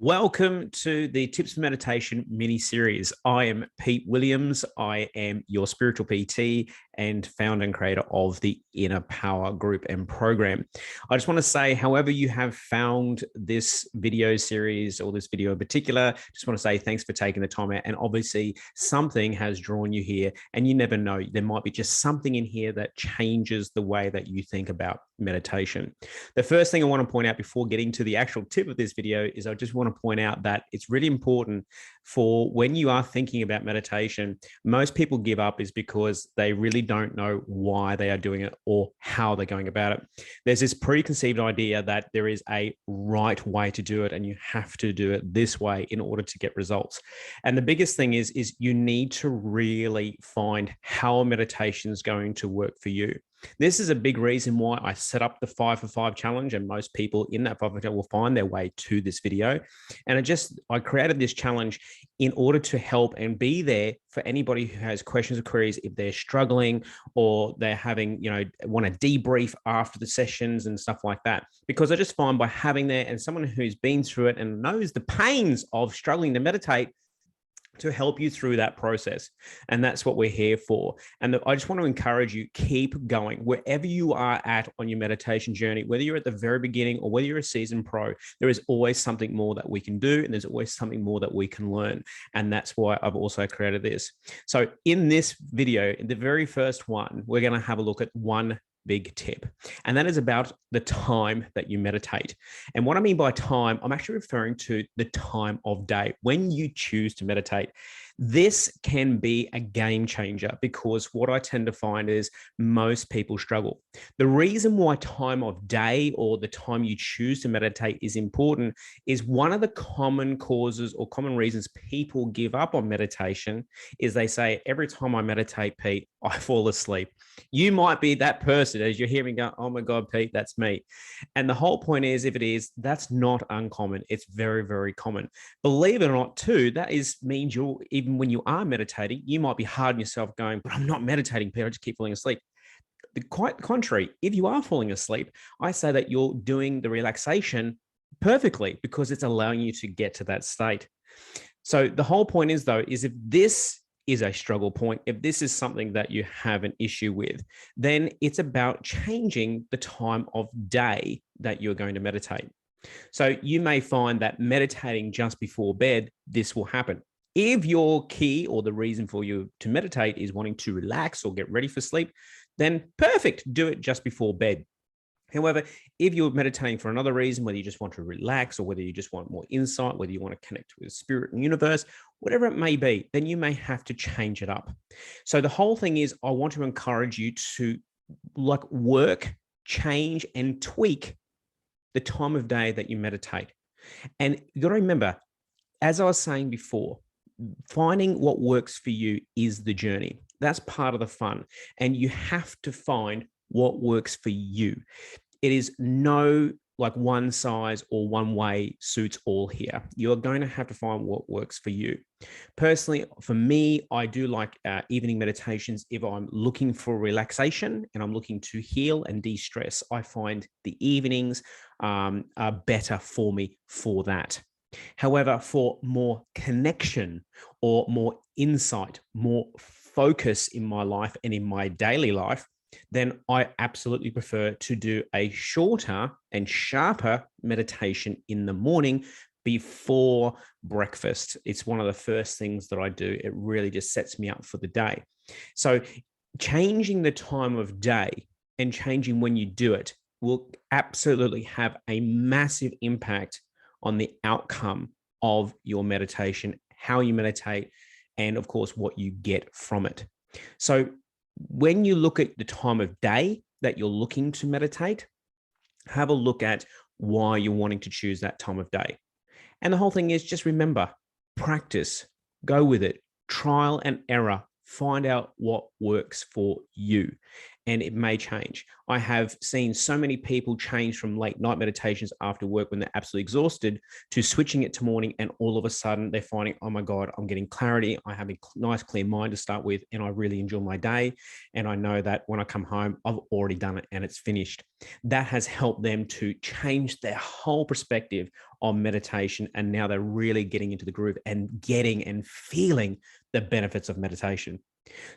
Welcome to the Tips for Meditation mini series. I am Pete Williams. I am your spiritual PT and founder and creator of the Inner Power group and program. I just want to say, however you have found this video series or this video in particular, just want to say thanks for taking the time out. And obviously something has drawn you here, and you never know, there might be just something in here that changes the way that you think about meditation. The first thing I want to point out before getting to the actual tip of this video is I just want to point out that it's really important for when you are thinking about meditation. Most people give up is because they really don't know why they are doing it or how they're going about it. There's this preconceived idea that there is a right way to do it and you have to do it this way in order to get results. And the biggest thing is you need to really find how a meditation is going to work for you. This is a big reason why I set up the 5 for 5 challenge, and most people in that 5 for 5 will find their way to this video. And I created this challenge in order to help and be there for anybody who has questions or queries if they're struggling or they're having, want to debrief after the sessions and stuff like that. Because I just find by having there and someone who's been through it and knows the pains of struggling to meditate, to help you through that process. And that's what we're here for. And I just want to encourage you, keep going wherever you are at on your meditation journey, whether you're at the very beginning or whether you're a seasoned pro, there is always something more that we can do. And there's always something more that we can learn. And that's why I've also created this. So in this video, in the very first one, we're going to have a look at one big tip, and that is about the time that you meditate. And what I mean by time, I'm actually referring to the time of day when you choose to meditate. This can be a game changer, because what I tend to find is most people struggle. The reason why time of day or the time you choose to meditate is important is one of the common causes or common reasons people give up on meditation is they say, every time I meditate, Pete, I fall asleep. You might be that person as you're hearing go, oh my God, Pete, that's me. And the whole point is, if it is, that's not uncommon. It's very, very common. Believe it or not, too, that means even when you are meditating, you might be hard on yourself going, but I'm not meditating, Pete, I just keep falling asleep. The quite contrary, if you are falling asleep, I say that you're doing the relaxation perfectly because it's allowing you to get to that state. So the whole point is, though, is if this is a struggle point, if this is something that you have an issue with, then it's about changing the time of day that you're going to meditate. So you may find that meditating just before bed, this will happen. If your key or the reason for you to meditate is wanting to relax or get ready for sleep, then perfect, do it just before bed. However, if you're meditating for another reason, whether you just want to relax or whether you just want more insight, whether you want to connect with spirit and universe, whatever it may be, then you may have to change it up. So the whole thing is, I want to encourage you to work, change, and tweak the time of day that you meditate. And you got to remember, as I was saying before, finding what works for you is the journey. That's part of the fun. And you have to find what works for you. It is no one size or one way suits all here. You're going to have to find what works for you. Personally, for me, I do like evening meditations. If I'm looking for relaxation and I'm looking to heal and de-stress, I find the evenings are better for me for that. However, for more connection or more insight, more focus in my life and in my daily life, then I absolutely prefer to do a shorter and sharper meditation in the morning before breakfast. It's one of the first things that I do. It really just sets me up for the day. So changing the time of day and changing when you do it will absolutely have a massive impact on the outcome of your meditation, how you meditate, and of course, what you get from it. So when you look at the time of day that you're looking to meditate, have a look at why you're wanting to choose that time of day. And the whole thing is, just remember, practice, go with it, trial and error, find out what works for you. and it may change. I have seen so many people change from late night meditations after work when they're absolutely exhausted to switching it to morning, and all of a sudden they're finding, oh my God, I'm getting clarity. I have a nice, clear mind to start with, and I really enjoy my day. And I know that when I come home, I've already done it and it's finished. That has helped them to change their whole perspective on meditation. And now they're really getting into the groove and getting and feeling the benefits of meditation.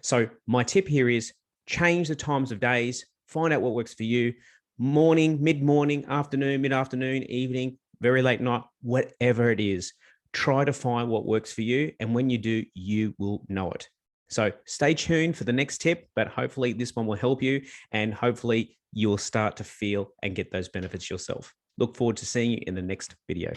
So my tip here is change the times of days, find out what works for you. Morning, mid-morning, afternoon, mid-afternoon, evening, very late night, whatever it is, try to find what works for you. And when you do, you will know it. So stay tuned for the next tip, but hopefully this one will help you, and hopefully you'll start to feel and get those benefits yourself. Look forward to seeing you in the next video.